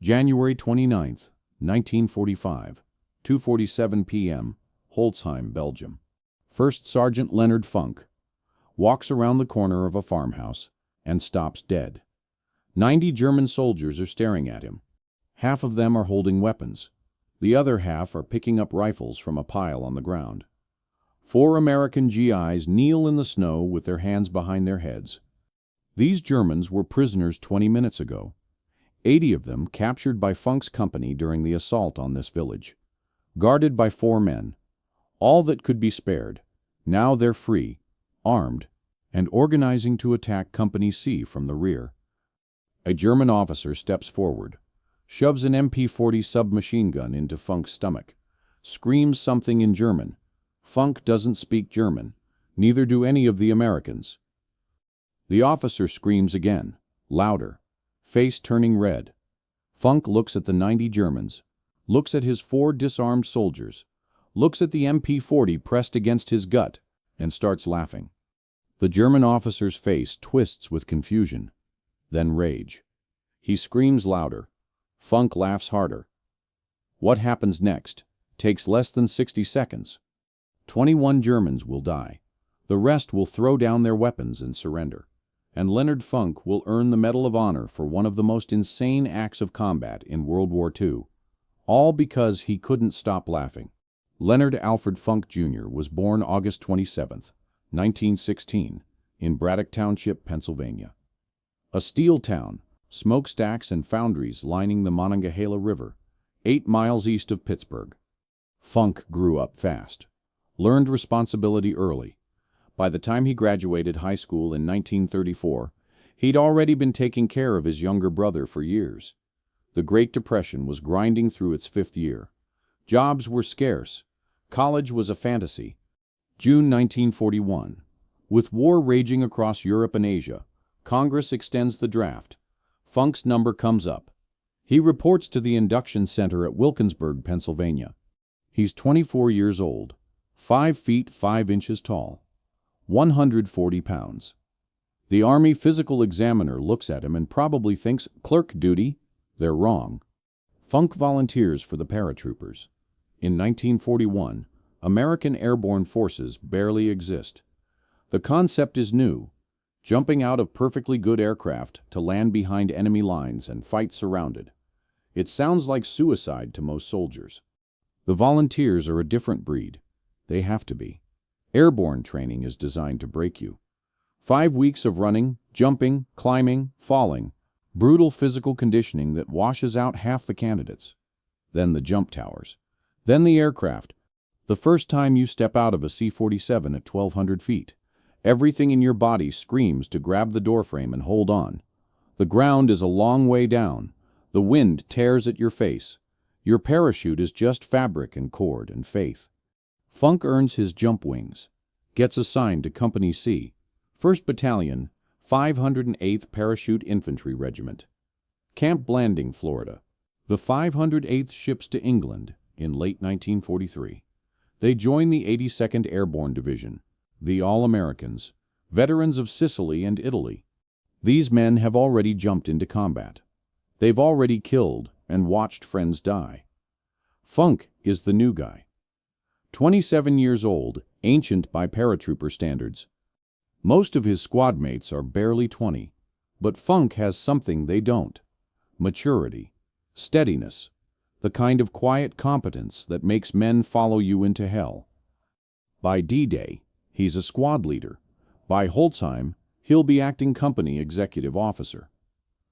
January 29th, 1945, 2:47 p.m., Holzheim, Belgium. First Sergeant Leonard Funk walks around the corner of a farmhouse and stops dead. 90 German soldiers are staring at him. Half of them are holding weapons. The other half are picking up rifles from a pile on the ground. 4 American GIs kneel in the snow with their hands behind their heads. These Germans were prisoners 20 minutes ago. 80 of them captured by Funk's company during the assault on this village. Guarded by 4 men. All that could be spared. Now they're free, armed, and organizing to attack Company C from the rear. A German officer steps forward, shoves an MP-40 submachine gun into Funk's stomach, screams something in German. Funk doesn't speak German, neither do any of the Americans. The officer screams again, louder, face turning red. Funk looks at the 90 Germans, looks at his 4 disarmed soldiers, looks at the MP-40 pressed against his gut, and starts laughing. The German officer's face twists with confusion, then rage. He screams louder. Funk laughs harder. What happens next takes less than 60 seconds. 21 Germans will die. The rest will throw down their weapons and surrender. And Leonard Funk will earn the Medal of Honor for one of the most insane acts of combat in World War II. All because he couldn't stop laughing. Leonard Alfred Funk Jr. was born August 27, 1916, in Braddock Township, Pennsylvania. A steel town, smokestacks and foundries lining the Monongahela River, 8 miles east of Pittsburgh. Funk grew up fast, learned responsibility early. By the time he graduated high school in 1934, he'd already been taking care of his younger brother for years. The Great Depression was grinding through its 5th year. Jobs were scarce. College was a fantasy. June 1941. With war raging across Europe and Asia, Congress extends the draft. Funk's number comes up. He reports to the induction center at Wilkinsburg, Pennsylvania. He's 24 years old, 5 feet 5 inches tall, 140 pounds. The Army physical examiner looks at him and probably thinks, clerk duty. They're wrong. Funk volunteers for the paratroopers. In 1941, American airborne forces barely exist. The concept is new, jumping out of perfectly good aircraft to land behind enemy lines and fight surrounded. It sounds like suicide to most soldiers. The volunteers are a different breed. They have to be. Airborne training is designed to break you. 5 weeks of running, jumping, climbing, falling, brutal physical conditioning that washes out half the candidates. Then the jump towers. Then the aircraft. The first time you step out of a C-47 at 1,200 feet, everything in your body screams to grab the doorframe and hold on. The ground is a long way down. The wind tears at your face. Your parachute is just fabric and cord and faith. Funk earns his jump wings, gets assigned to Company C, 1st Battalion, 508th Parachute Infantry Regiment. Camp Blanding, Florida. The 508th ships to England in late 1943. They join the 82nd Airborne Division, the All-Americans, veterans of Sicily and Italy. These men have already jumped into combat. They've already killed and watched friends die. Funk is the new guy. 27 years old, ancient by paratrooper standards. Most of his squad mates are barely 20, but Funk has something they don't. Maturity, steadiness, the kind of quiet competence that makes men follow you into hell. By D-Day, he's a squad leader. By Holzheim, he'll be acting company executive officer.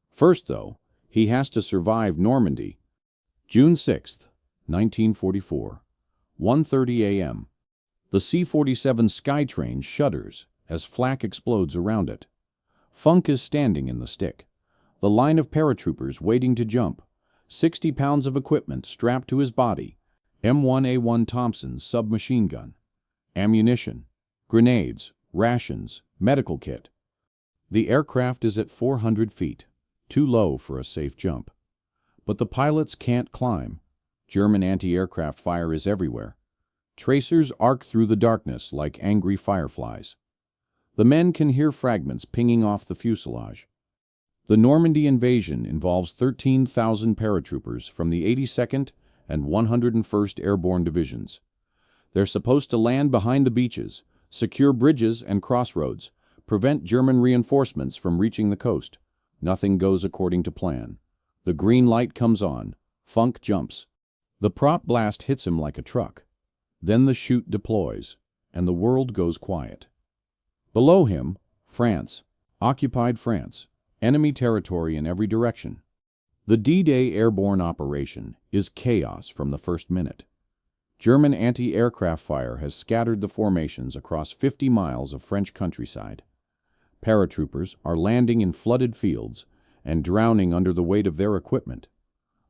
First, though, he has to survive Normandy. June 6, 1944, 1:30 a.m. The C-47 Skytrain shudders as flak explodes around it. Funk is standing in the stick. The line of paratroopers waiting to jump. 60 pounds of equipment strapped to his body. M1A1 Thompson submachine gun. Ammunition, grenades, rations, medical kit. The aircraft is at 400 feet, too low for a safe jump. But the pilots can't climb. German anti-aircraft fire is everywhere. Tracers arc through the darkness like angry fireflies. The men can hear fragments pinging off the fuselage. The Normandy invasion involves 13,000 paratroopers from the 82nd and 101st Airborne Divisions. They're supposed to land behind the beaches, secure bridges and crossroads, prevent German reinforcements from reaching the coast. Nothing goes according to plan. The green light comes on. Funk jumps. The prop blast hits him like a truck. Then the chute deploys, and the world goes quiet. Below him, France, occupied France, enemy territory in every direction. The D-Day airborne operation is chaos from the first minute. German anti-aircraft fire has scattered the formations across 50 miles of French countryside. Paratroopers are landing in flooded fields and drowning under the weight of their equipment.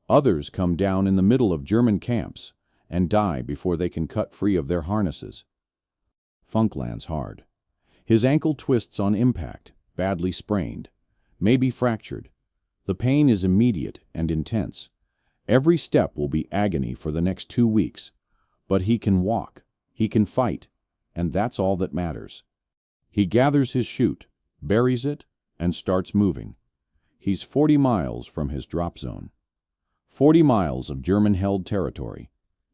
Others come down in the middle of German camps and die before they can cut free of their harnesses. Funk lands hard. His ankle twists on impact, badly sprained, maybe fractured. The pain is immediate and intense. Every step will be agony for the next 2 weeks. But he can walk, he can fight, and that's all that matters. He gathers his chute, buries it, and starts moving. He's 40 miles from his drop zone. 40 miles of German-held territory.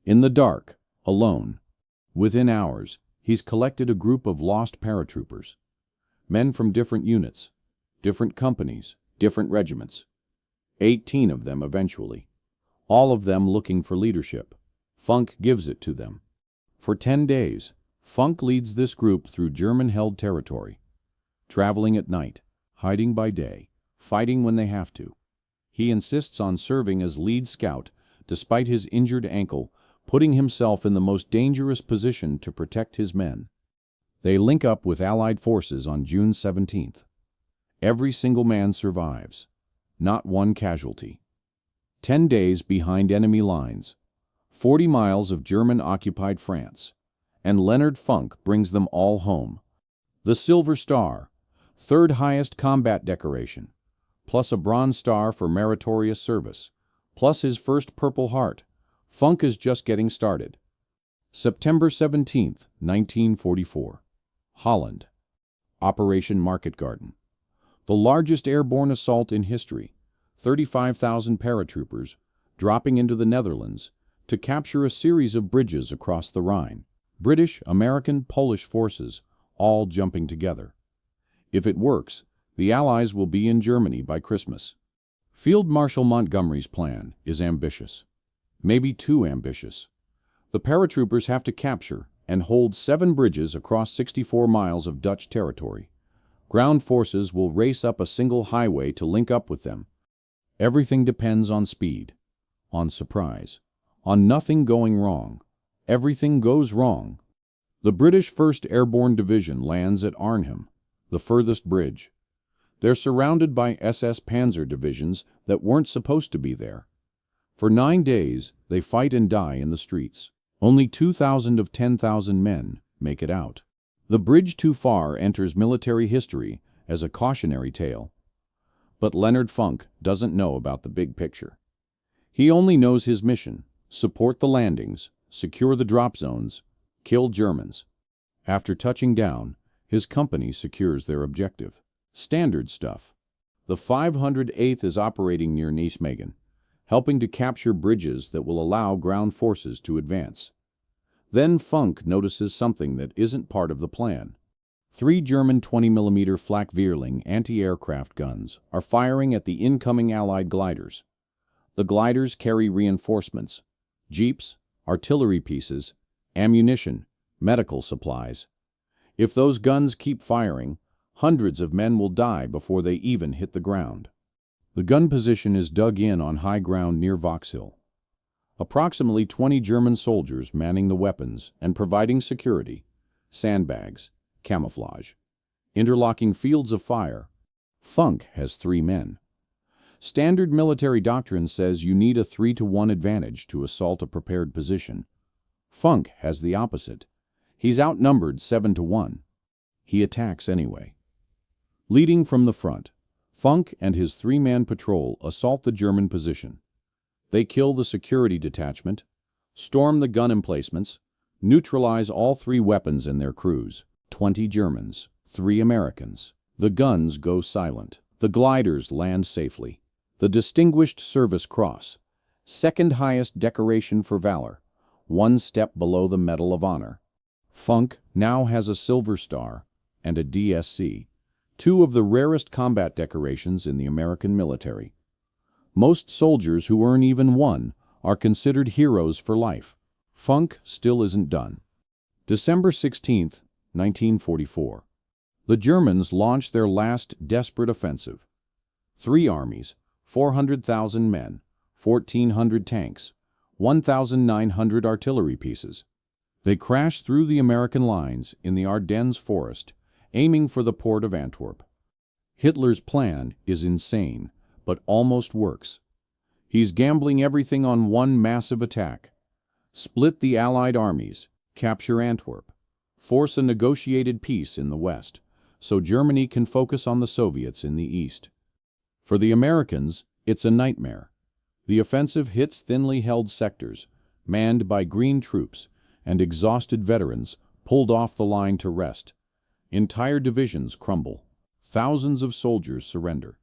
In the dark, alone. Within hours, he's collected a group of lost paratroopers. Men from different units, different companies, different regiments. 18 of them eventually. All of them looking for leadership. Funk gives it to them. For 10 days, Funk leads this group through German-held territory, traveling at night, hiding by day, fighting when they have to. He insists on serving as lead scout, despite his injured ankle, putting himself in the most dangerous position to protect his men. They link up with Allied forces on June 17th. Every single man survives. Not one casualty. 10 days behind enemy lines. 40 miles of German-occupied France. And Leonard Funk brings them all home. The Silver Star, third highest combat decoration, plus a Bronze Star for meritorious service, plus his first Purple Heart. Funk is just getting started. September 17th, 1944. Holland. Operation Market Garden. The largest airborne assault in history. 35,000 paratroopers dropping into the Netherlands to capture a series of bridges across the Rhine. British, American, Polish forces all jumping together. If it works, the Allies will be in Germany by Christmas. Field Marshal Montgomery's plan is ambitious. Maybe too ambitious. The paratroopers have to capture and hold 7 bridges across 64 miles of Dutch territory. Ground forces will race up a single highway to link up with them. Everything depends on speed, on surprise, on nothing going wrong. Everything goes wrong. The British 1st Airborne Division lands at Arnhem, the furthest bridge. They're surrounded by SS Panzer divisions that weren't supposed to be there. For 9 days, they fight and die in the streets. Only 2,000 of 10,000 men make it out. The bridge too far enters military history as a cautionary tale. But Leonard Funk doesn't know about the big picture. He only knows his mission: support the landings, secure the drop zones, kill Germans. After touching down, his company secures their objective. Standard stuff. The 508th is operating near Nijmegen, helping to capture bridges that will allow ground forces to advance. Then Funk notices something that isn't part of the plan. 3 German 20mm Flak Vierling anti-aircraft guns are firing at the incoming Allied gliders. The gliders carry reinforcements, jeeps, artillery pieces, ammunition, medical supplies. If those guns keep firing, hundreds of men will die before they even hit the ground. The gun position is dug in on high ground near Vauxhall. Approximately 20 German soldiers manning the weapons and providing security, sandbags, camouflage, interlocking fields of fire. Funk has 3 men. Standard military doctrine says you need a 3-to-1 advantage to assault a prepared position. Funk has the opposite. He's outnumbered 7-to-1. He attacks anyway. Leading from the front, Funk and his 3-man patrol assault the German position. They kill the security detachment, storm the gun emplacements, neutralize all 3 weapons and their crews. 20 Germans, 3 Americans. The guns go silent. The gliders land safely. The Distinguished Service Cross, second highest decoration for valor, one step below the Medal of Honor. Funk now has a Silver Star and a DSC, two of the rarest combat decorations in the American military. Most soldiers who earn even one are considered heroes for life. Funk still isn't done. December 16, 1944. The Germans launched their last desperate offensive. 3 armies, 400,000 men, 1,400 tanks, 1,900 artillery pieces. They crashed through the American lines in the Ardennes forest, aiming for the port of Antwerp. Hitler's plan is insane, but almost works. He's gambling everything on one massive attack. Split the Allied armies, capture Antwerp, force a negotiated peace in the West, so Germany can focus on the Soviets in the East. For the Americans, it's a nightmare. The offensive hits thinly held sectors, manned by green troops, and exhausted veterans pulled off the line to rest. Entire divisions crumble. Thousands of soldiers surrender.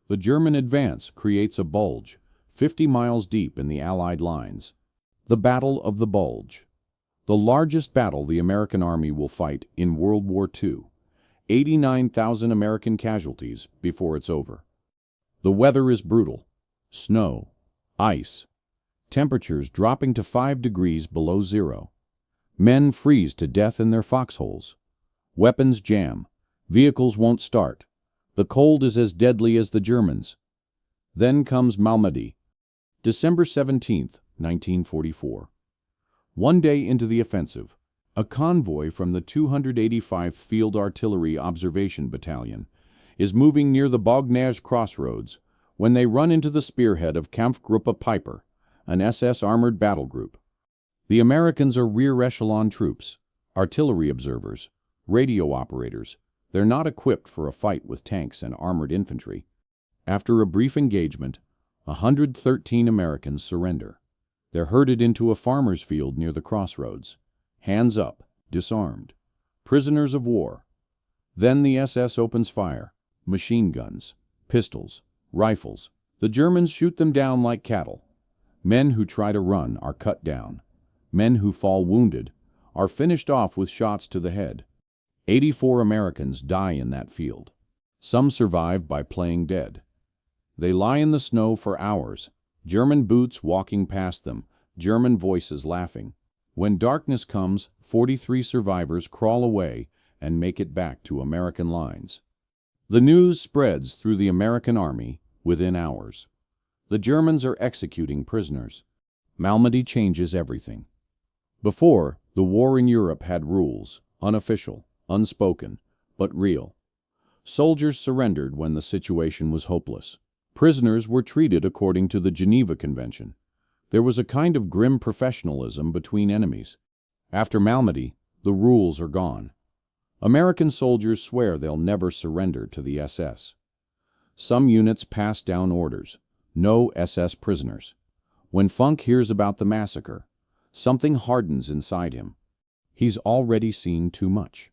The German advance creates a bulge, 50 miles deep in the Allied lines. The Battle of the Bulge. The largest battle the American Army will fight in World War II. 89,000 American casualties before it's over. The weather is brutal. Snow, ice, temperatures dropping to 5 degrees below zero. Men freeze to death in their foxholes. Weapons jam. Vehicles won't start. The cold is as deadly as the Germans. Then comes Normandy. December 17, 1944. One day into the offensive, a convoy from the 285th Field Artillery Observation Battalion is moving near the Bognage crossroads when they run into the spearhead of Kampfgruppe Piper, an SS armored battle group. The Americans are rear echelon troops, artillery observers, radio operators. They're not equipped for a fight with tanks and armored infantry. After a brief engagement, 113 Americans surrender. They're herded into a farmer's field near the crossroads. Hands up, disarmed. Prisoners of war. Then the SS opens fire. Machine guns, pistols, rifles. The Germans shoot them down like cattle. Men who try to run are cut down. Men who fall wounded are finished off with shots to the head. 84 Americans die in that field. Some survive by playing dead. They lie in the snow for hours, German boots walking past them, German voices laughing. When darkness comes, 43 survivors crawl away and make it back to American lines. The news spreads through the American Army within hours. The Germans are executing prisoners. Normandy changes everything. Before, the war in Europe had rules, unofficial, unspoken, but real. Soldiers surrendered when the situation was hopeless. Prisoners were treated according to the Geneva Convention. There was a kind of grim professionalism between enemies. After Normandy, the rules are gone. American soldiers swear they'll never surrender to the SS. Some units pass down orders, no SS prisoners. When Funk hears about the massacre, something hardens inside him. He's already seen too much.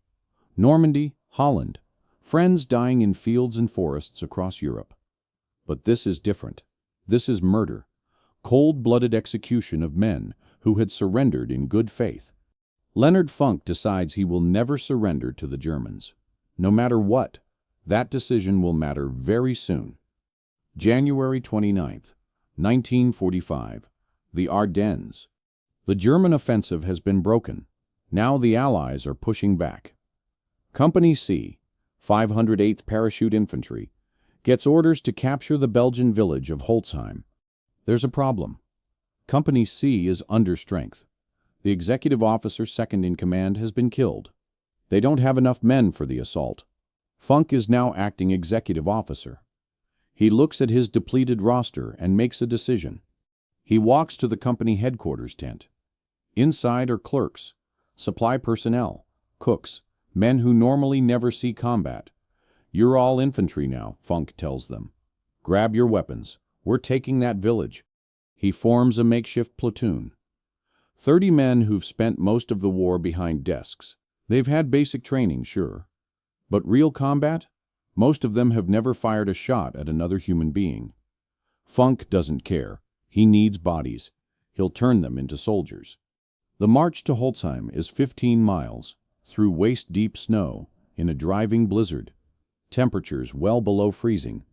Normandy, Holland, friends dying in fields and forests across Europe. But this is different. This is murder. Cold-blooded execution of men who had surrendered in good faith. Leonard Funk decides he will never surrender to the Germans. No matter what, that decision will matter very soon. January 29, 1945. The Ardennes. The German offensive has been broken. Now the Allies are pushing back. Company C, 508th Parachute Infantry, gets orders to capture the Belgian village of Holzheim. There's a problem. Company C is under strength. The executive officer second in command has been killed. They don't have enough men for the assault. Funk is now acting executive officer. He looks at his depleted roster and makes a decision. He walks to the company headquarters tent. Inside are clerks, supply personnel, cooks, men who normally never see combat. You're all infantry now, Funk tells them. Grab your weapons. We're taking that village. He forms a makeshift platoon. 30 men who've spent most of the war behind desks. They've had basic training, sure. But real combat? Most of them have never fired a shot at another human being. Funk doesn't care. He needs bodies. He'll turn them into soldiers. The march to Holzheim is 15 miles, through waist-deep snow, in a driving blizzard. Temperatures well below freezing.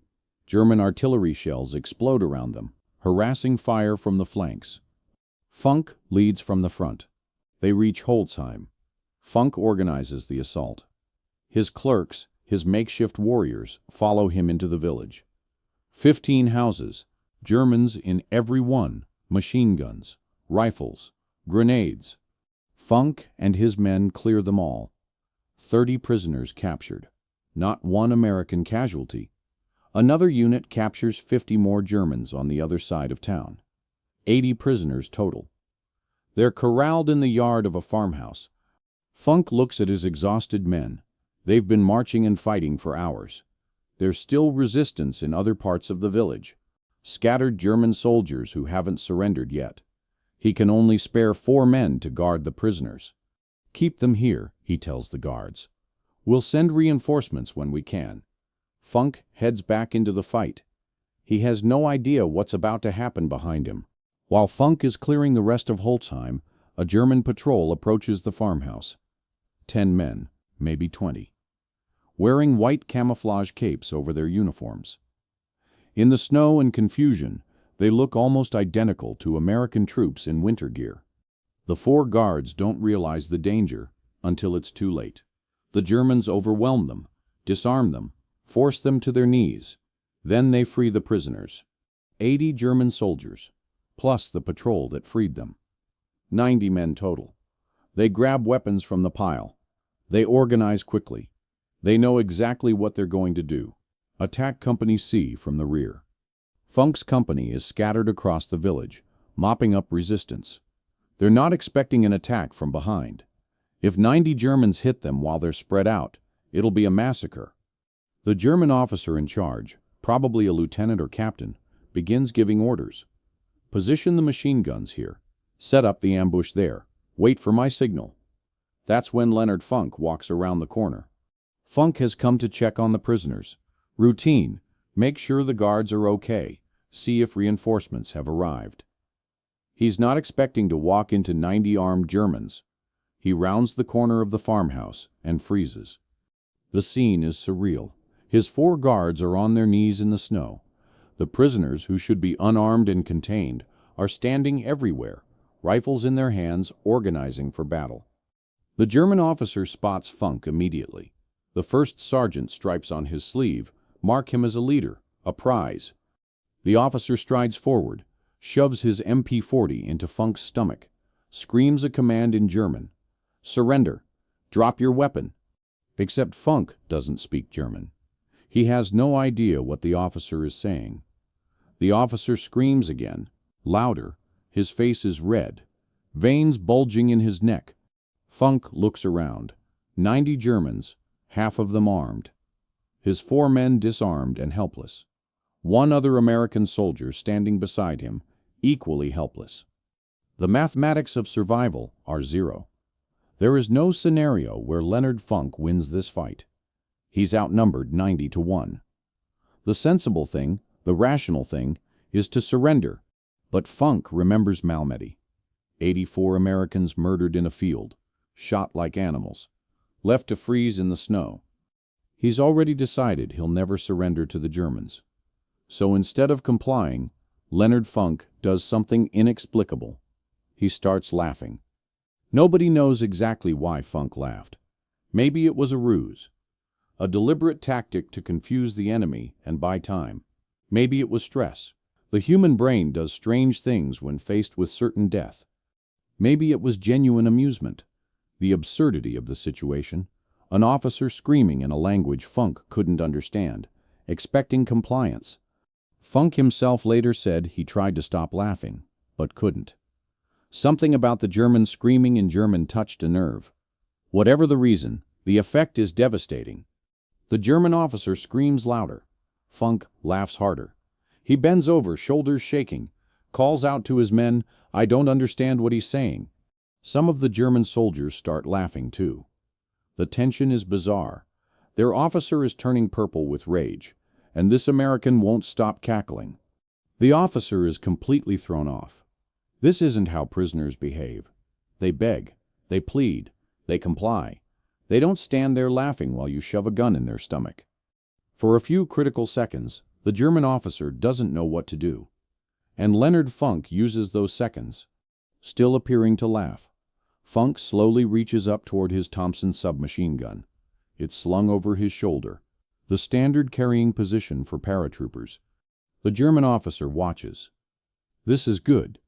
German artillery shells explode around them, harassing fire from the flanks. Funk leads from the front. They reach Holzheim. Funk organizes the assault. His clerks, his makeshift warriors, follow him into the village. 15 houses, Germans in every one, machine guns, rifles, grenades. Funk and his men clear them all. 30 prisoners captured. Not one American casualty. Another unit captures 50 more Germans on the other side of town. 80 prisoners total. They're corralled in the yard of a farmhouse. Funk looks at his exhausted men. They've been marching and fighting for hours. There's still resistance in other parts of the village. Scattered German soldiers who haven't surrendered yet. He can only spare 4 men to guard the prisoners. Keep them here, he tells the guards. We'll send reinforcements when we can. Funk heads back into the fight. He has no idea what's about to happen behind him. While Funk is clearing the rest of Holzheim, a German patrol approaches the farmhouse. 10 men, maybe 20. Wearing white camouflage capes over their uniforms. In the snow and confusion, they look almost identical to American troops in winter gear. The 4 guards don't realize the danger until it's too late. The Germans overwhelm them, disarm them, force them to their knees. Then they free the prisoners. 80 German soldiers, plus the patrol that freed them. 90 men total. They grab weapons from the pile. They organize quickly. They know exactly what they're going to do. Attack Company C from the rear. Funk's company is scattered across the village, mopping up resistance. They're not expecting an attack from behind. If 90 Germans hit them while they're spread out, it'll be a massacre. The German officer in charge, probably a lieutenant or captain, begins giving orders. Position the machine guns here. Set up the ambush there. Wait for my signal. That's when Leonard Funk walks around the corner. Funk has come to check on the prisoners. Routine. Make sure the guards are okay. See if reinforcements have arrived. He's not expecting to walk into 90 armed Germans. He rounds the corner of the farmhouse and freezes. The scene is surreal. His 4 guards are on their knees in the snow. The prisoners, who should be unarmed and contained, are standing everywhere, rifles in their hands, organizing for battle. The German officer spots Funk immediately. The first sergeant stripes on his sleeve mark him as a leader, a prize. The officer strides forward, shoves his MP40 into Funk's stomach, screams a command in German. Surrender. Drop your weapon. Except Funk doesn't speak German. He has no idea what the officer is saying. The officer screams again, louder. His face is red, veins bulging in his neck. Funk looks around. 90 Germans, half of them armed. His 4 men disarmed and helpless. 1 other American soldier standing beside him, equally helpless. The mathematics of survival are 0. There is no scenario where Leonard Funk wins this fight. He's outnumbered 90 to 1. The sensible thing, the rational thing, is to surrender. But Funk remembers Malmedy. 84 Americans murdered in a field, shot like animals, left to freeze in the snow. He's already decided he'll never surrender to the Germans. So instead of complying, Leonard Funk does something inexplicable. He starts laughing. Nobody knows exactly why Funk laughed. Maybe it was a ruse, a deliberate tactic to confuse the enemy and buy time. Maybe it was stress. The human brain does strange things when faced with certain death. Maybe it was genuine amusement. The absurdity of the situation. An officer screaming in a language Funk couldn't understand, expecting compliance. Funk himself later said he tried to stop laughing, but couldn't. Something about the German screaming in German touched a nerve. Whatever the reason, the effect is devastating. The German officer screams louder. Funk laughs harder. He bends over, shoulders shaking, calls out to his men, "I don't understand what he's saying." Some of the German soldiers start laughing too. The tension is bizarre. Their officer is turning purple with rage, and this American won't stop cackling. The officer is completely thrown off. This isn't how prisoners behave. They beg, they plead, they comply. They don't stand there laughing while you shove a gun in their stomach. For a few critical seconds, the German officer doesn't know what to do. And Leonard Funk uses those seconds. Still appearing to laugh, Funk slowly reaches up toward his Thompson submachine gun. It's slung over his shoulder, the standard carrying position for paratroopers. The German officer watches. This is good.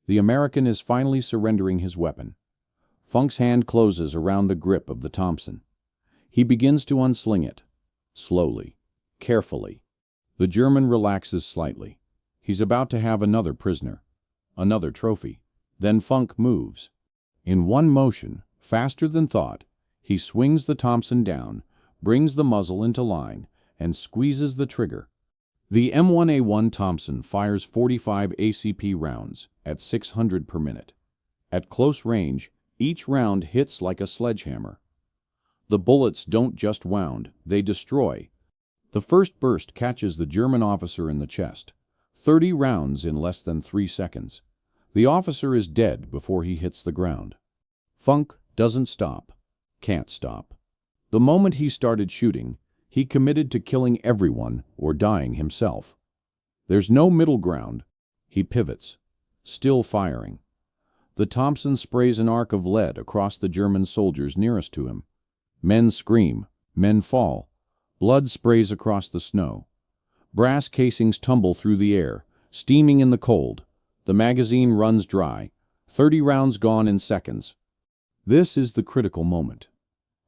The American is finally surrendering his weapon. Funk's hand closes around the grip of the Thompson. He begins to unsling it. Slowly, carefully. The German relaxes slightly. He's about to have another prisoner, another trophy. Then Funk moves. In one motion, faster than thought, he swings the Thompson down, brings the muzzle into line, and squeezes the trigger. The M1A1 Thompson fires 45 ACP rounds at 600 per minute. At close range, each round hits like a sledgehammer. The bullets don't just wound, they destroy. The first burst catches the German officer in the chest. 30 rounds in less than 3 seconds. The officer is dead before he hits the ground. Funk doesn't stop, can't stop. The moment he started shooting, he committed to killing everyone or dying himself. There's no middle ground. He pivots, still firing. The Thompson sprays an arc of lead across the German soldiers nearest to him. Men scream, men fall. Blood sprays across the snow. Brass casings tumble through the air, steaming in the cold. The magazine runs dry, 30 rounds gone in seconds. This is the critical moment.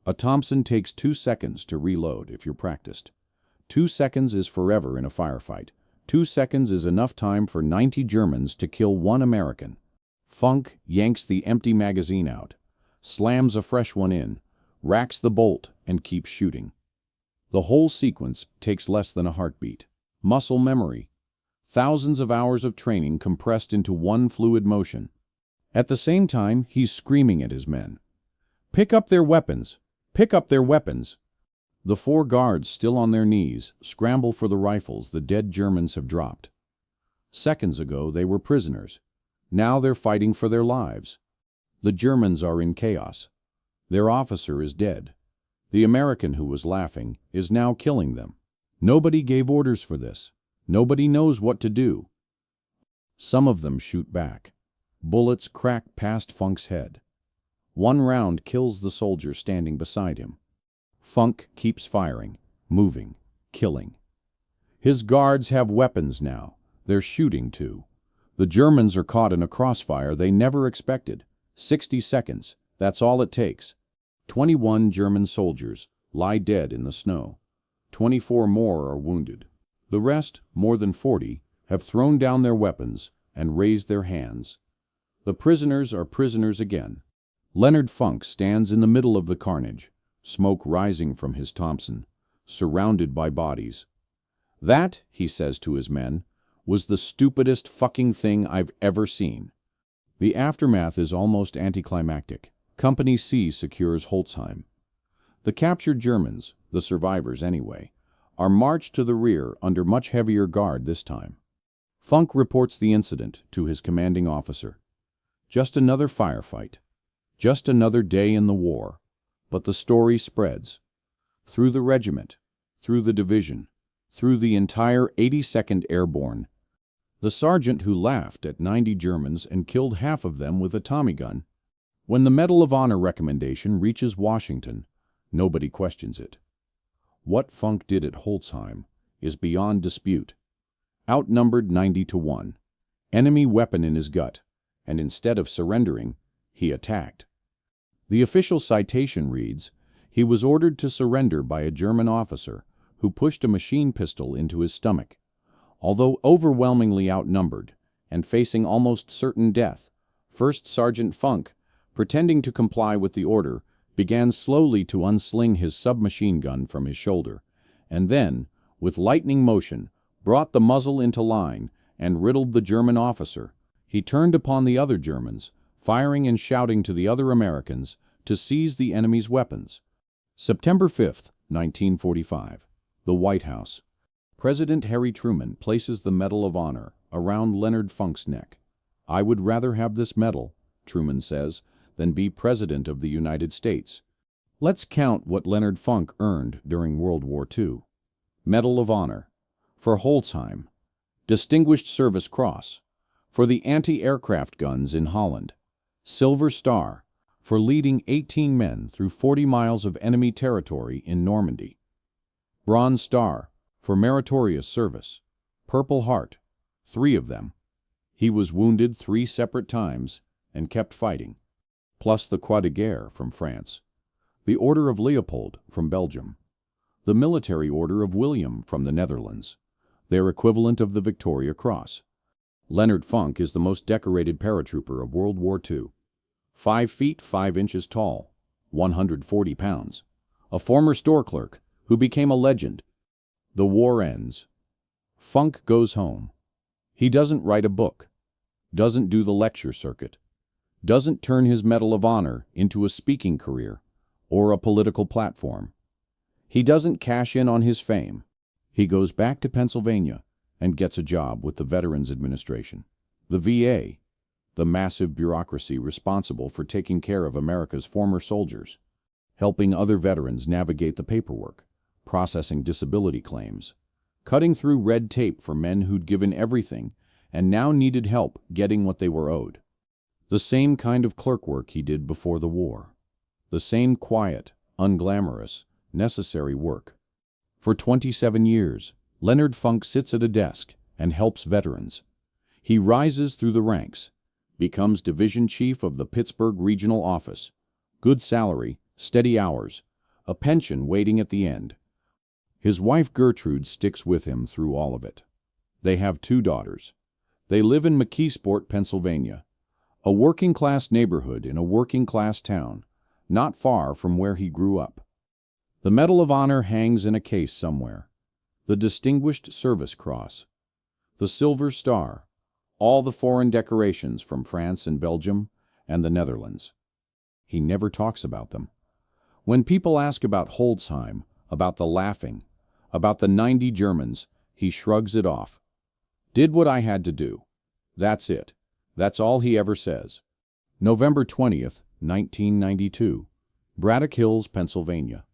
A Thompson takes 2 seconds to reload if you're practiced. 2 seconds is forever in a firefight. 2 seconds is enough time for 90 Germans to kill 1 American. Funk yanks the empty magazine out, slams a fresh one in, racks the bolt, and keeps shooting. The whole sequence takes less than a heartbeat. Muscle memory. Thousands of hours of training compressed into one fluid motion. At the same time, he's screaming at his men. Pick up their weapons! Pick up their weapons! The 4 guards, still on their knees, scramble for the rifles the dead Germans have dropped. Seconds ago, they were prisoners. Now they're fighting for their lives. The Germans are in chaos. Their officer is dead. The American who was laughing is now killing them. Nobody gave orders for this. Nobody knows what to do. Some of them shoot back. Bullets crack past Funk's head. 1 round kills the soldier standing beside him. Funk keeps firing, moving, killing. His guards have weapons now. They're shooting too. The Germans are caught in a crossfire they never expected. 60 seconds, that's all it takes. 21 German soldiers lie dead in the snow. 24 more are wounded. The rest, more than 40, have thrown down their weapons and raised their hands. The prisoners are prisoners again. Leonard Funk stands in the middle of the carnage, smoke rising from his Thompson, surrounded by bodies. That, he says to his men, was the stupidest fucking thing I've ever seen. The aftermath is almost anticlimactic. Company C secures Holzheim. The captured Germans, the survivors anyway, are marched to the rear under much heavier guard this time. Funk reports the incident to his commanding officer. Just another firefight. Just another day in the war. But the story spreads. Through the regiment, through the division, through the entire 82nd Airborne. The sergeant who laughed at 90 Germans and killed half of them with a Tommy gun. When the Medal of Honor recommendation reaches Washington, nobody questions it. What Funk did at Holzheim is beyond dispute. Outnumbered 90-1. Enemy weapon in his gut, and instead of surrendering, he attacked. The official citation reads, he was ordered to surrender by a German officer who pushed a machine pistol into his stomach. Although overwhelmingly outnumbered and facing almost certain death, First Sergeant Funk, pretending to comply with the order, began slowly to unsling his submachine gun from his shoulder, and then, with lightning motion, brought the muzzle into line and riddled the German officer. He turned upon the other Germans, firing and shouting to the other Americans to seize the enemy's weapons. September 5, 1945. The White House. President Harry Truman places the Medal of Honor around Leonard Funk's neck. "I would rather have this medal," Truman says, "than be President of the United States." Let's count what Leonard Funk earned during World War II. Medal of Honor. For Holzheim. Distinguished Service Cross. For the anti-aircraft guns in Holland. Silver Star. For leading 18 men through 40 miles of enemy territory in Normandy. Bronze Star. For meritorious service. Purple Heart. 3 of them. He was wounded 3 separate times and kept fighting. Plus the Croix de Guerre from France. The Order of Leopold from Belgium. The Military Order of William from the Netherlands. Their equivalent of the Victoria Cross. Leonard Funk is the most decorated paratrooper of World War II. 5 feet 5 inches tall, 140 pounds. A former store clerk who became a legend. The war ends. Funk goes home. He doesn't write a book, doesn't do the lecture circuit, doesn't turn his Medal of Honor into a speaking career or a political platform. He doesn't cash in on his fame. He goes back to Pennsylvania and gets a job with the Veterans Administration, the VA, the massive bureaucracy responsible for taking care of America's former soldiers, helping other veterans navigate the paperwork, processing disability claims, cutting through red tape for men who'd given everything and now needed help getting what they were owed. The same kind of clerk work he did before the war. The same quiet, unglamorous, necessary work. For 27 years, Leonard Funk sits at a desk and helps veterans. He rises through the ranks, becomes division chief of the Pittsburgh Regional Office. Good salary, steady hours, a pension waiting at the end. His wife Gertrude sticks with him through all of it. They have 2 daughters. They live in McKeesport, Pennsylvania, a working-class neighborhood in a working-class town, not far from where he grew up. The Medal of Honor hangs in a case somewhere. The Distinguished Service Cross. The Silver Star. All the foreign decorations from France and Belgium and the Netherlands. He never talks about them. When people ask about Holzheim, about the laughing, about the 90 Germans, he shrugs it off. Did what I had to do. That's it. That's all he ever says. November 20th, 1992. Braddock Hills, Pennsylvania.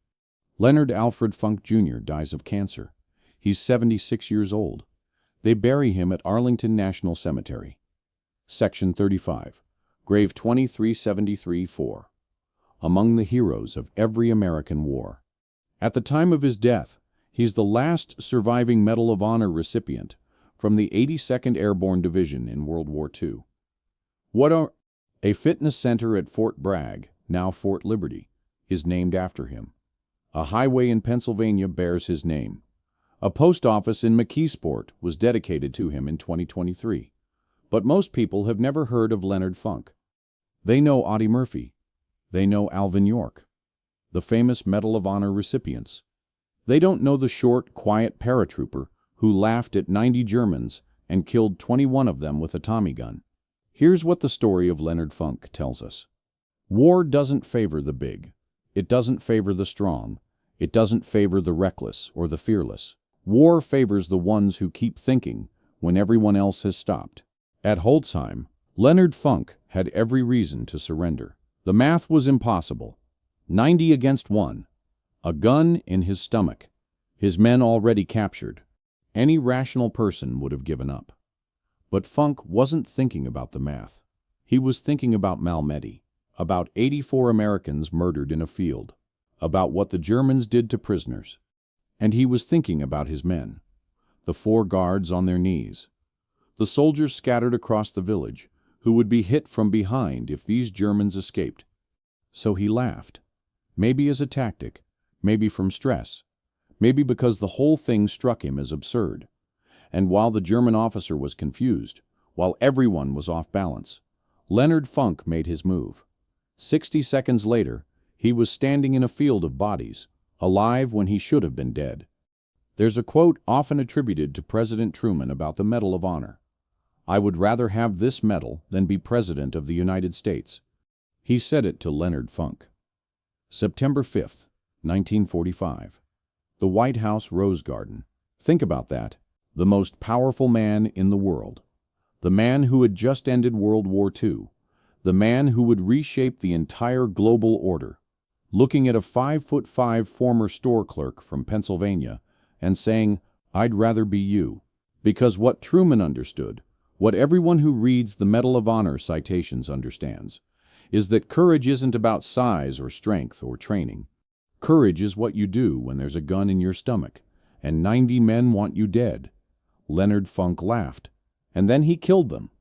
Leonard Alfred Funk Jr. dies of cancer. He's 76 years old. They bury him at Arlington National Cemetery. Section 35. Grave 2373-4. Among the heroes of every American war. At the time of his death, he's the last surviving Medal of Honor recipient from the 82nd Airborne Division in World War II. A fitness center at Fort Bragg, now Fort Liberty, is named after him. A highway in Pennsylvania bears his name. A post office in McKeesport was dedicated to him in 2023. But most people have never heard of Leonard Funk. They know Audie Murphy. They know Alvin York, the famous Medal of Honor recipients. They don't know the short, quiet paratrooper who laughed at 90 Germans and killed 21 of them with a Tommy gun. Here's what the story of Leonard Funk tells us. War doesn't favor the big. It doesn't favor the strong. It doesn't favor the reckless or the fearless. War favors the ones who keep thinking when everyone else has stopped. At Holzheim, Leonard Funk had every reason to surrender. The math was impossible. 90 against 1. A gun in his stomach. His men already captured. Any rational person would have given up. But Funk wasn't thinking about the math. He was thinking about Malmedy, about 84 Americans murdered in a field, about what the Germans did to prisoners. And he was thinking about his men, the 4 guards on their knees, the soldiers scattered across the village who would be hit from behind if these Germans escaped. So he laughed, maybe as a tactic, maybe from stress, maybe because the whole thing struck him as absurd. And while the German officer was confused, while everyone was off balance, Leonard Funk made his move. 60 seconds later, he was standing in a field of bodies, alive when he should have been dead. There's a quote often attributed to President Truman about the Medal of Honor. "I would rather have this medal than be President of the United States." He said it to Leonard Funk. September 5th, 1945. The White House Rose Garden. Think about that. The most powerful man in the world. The man who had just ended World War II. The man who would reshape the entire global order. Looking at a 5'5" former store clerk from Pennsylvania and saying, "I'd rather be you." Because what Truman understood, what everyone who reads the Medal of Honor citations understands, is that courage isn't about size or strength or training. Courage is what you do when there's a gun in your stomach and 90 men want you dead. Leonard Funk laughed, and then he killed them.